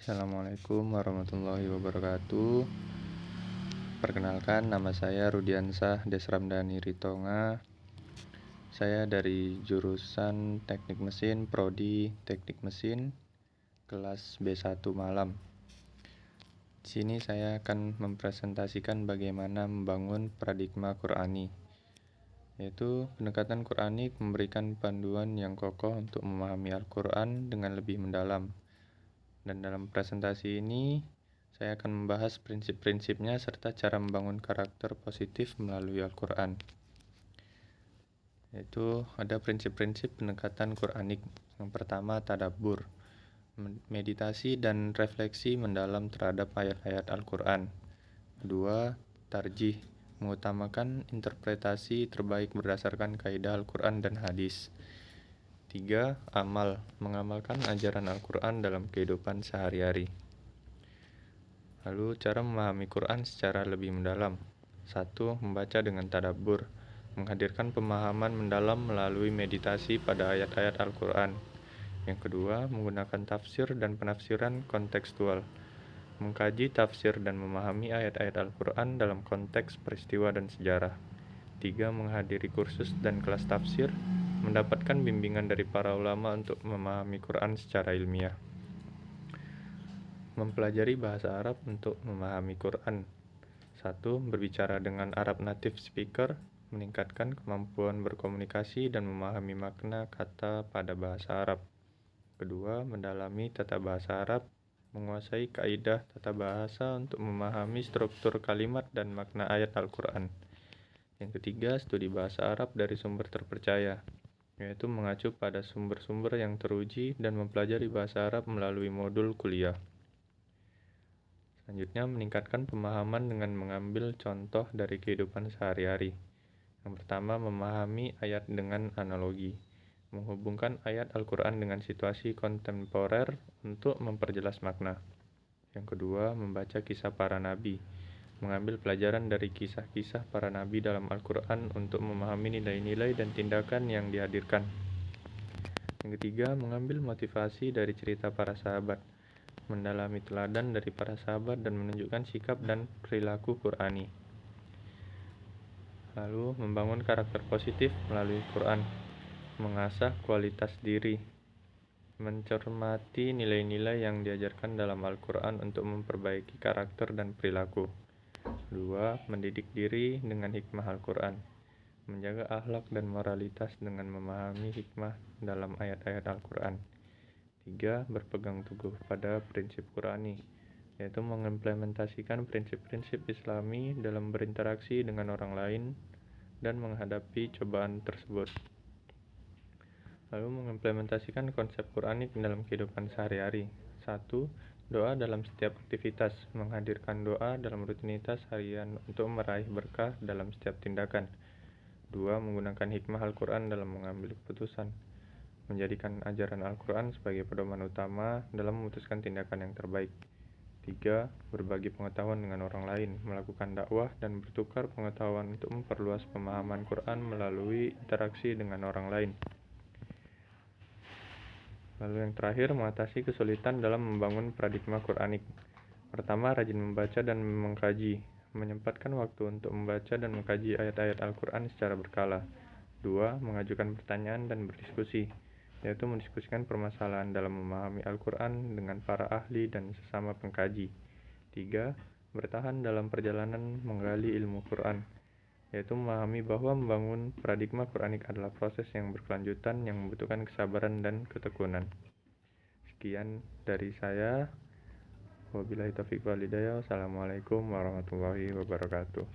Assalamualaikum warahmatullahi wabarakatuh. Perkenalkan, nama saya Rudiansah Desramdhani Ritonga. Saya dari jurusan Teknik Mesin, Prodi Teknik Mesin, kelas B1 Malam. Di sini saya akan mempresentasikan bagaimana membangun paradigma Qur'ani, yaitu pendekatan Qur'anik memberikan panduan yang kokoh untuk memahami Al-Quran dengan lebih mendalam. Dan dalam presentasi ini, saya akan membahas prinsip-prinsipnya serta cara membangun karakter positif melalui Al-Quran. Yaitu ada prinsip-prinsip pendekatan Qur'anik. Yang pertama, tadabbur, meditasi dan refleksi mendalam terhadap ayat-ayat Al-Quran. Kedua, tarjih, mengutamakan interpretasi terbaik berdasarkan kaidah Al-Quran dan hadis. 3. Amal, mengamalkan ajaran Al-Quran dalam kehidupan sehari-hari. Lalu, cara memahami Quran secara lebih mendalam. 1. Membaca dengan tadabbur, menghadirkan pemahaman mendalam melalui meditasi pada ayat-ayat Al-Quran. Yang kedua, menggunakan tafsir dan penafsiran kontekstual, mengkaji tafsir dan memahami ayat-ayat Al-Quran dalam konteks peristiwa dan sejarah. 3. Menghadiri kursus dan kelas tafsir, mendapatkan bimbingan dari para ulama untuk memahami Quran secara ilmiah. Mempelajari bahasa Arab untuk memahami Quran. 1. Berbicara dengan Arab native speaker, meningkatkan kemampuan berkomunikasi dan memahami makna kata pada bahasa Arab. Kedua, mendalami tata bahasa Arab, menguasai kaidah tata bahasa untuk memahami struktur kalimat dan makna ayat Al-Quran. Yang ketiga, studi bahasa Arab dari sumber terpercaya, yaitu mengacu pada sumber-sumber yang teruji dan mempelajari bahasa Arab melalui modul kuliah. Selanjutnya, meningkatkan pemahaman dengan mengambil contoh dari kehidupan sehari-hari. Yang pertama, memahami ayat dengan analogi, menghubungkan ayat Al-Quran dengan situasi kontemporer untuk memperjelas makna. Yang kedua, membaca kisah para nabi, mengambil pelajaran dari kisah-kisah para nabi dalam Al-Quran untuk memahami nilai-nilai dan tindakan yang dihadirkan. Yang ketiga, mengambil motivasi dari cerita para sahabat, mendalami teladan dari para sahabat dan menunjukkan sikap dan perilaku Qur'ani. Lalu, membangun karakter positif melalui Quran, mengasah kualitas diri, mencermati nilai-nilai yang diajarkan dalam Al-Quran untuk memperbaiki karakter dan perilaku. 2. Mendidik diri dengan hikmah Al-Quran, menjaga akhlak dan moralitas dengan memahami hikmah dalam ayat-ayat Al-Quran. 3. Berpegang teguh pada prinsip Qur'ani, yaitu mengimplementasikan prinsip-prinsip Islami dalam berinteraksi dengan orang lain dan menghadapi cobaan tersebut. Lalu mengimplementasikan konsep Qur'anik dalam kehidupan sehari-hari. 1. Doa dalam setiap aktivitas, menghadirkan doa dalam rutinitas harian untuk meraih berkah dalam setiap tindakan. 2. Menggunakan hikmah Al-Quran dalam mengambil keputusan, menjadikan ajaran Al-Quran sebagai pedoman utama dalam memutuskan tindakan yang terbaik. 3. Berbagi pengetahuan dengan orang lain, melakukan dakwah dan bertukar pengetahuan untuk memperluas pemahaman Quran melalui interaksi dengan orang lain. Lalu yang terakhir, mengatasi kesulitan dalam membangun paradigma Qur'anik. Pertama, rajin membaca dan mengkaji, menyempatkan waktu untuk membaca dan mengkaji ayat-ayat Al-Quran secara berkala. 2. Mengajukan pertanyaan dan berdiskusi, yaitu mendiskusikan permasalahan dalam memahami Al-Quran dengan para ahli dan sesama pengkaji. 3. Bertahan dalam perjalanan menggali ilmu Quran, yaitu memahami bahwa membangun paradigma Qur'anik adalah proses yang berkelanjutan yang membutuhkan kesabaran dan ketekunan. Sekian dari saya. Wabillahi taufiq wal hidayah. Wassalamualaikum warahmatullahi wabarakatuh.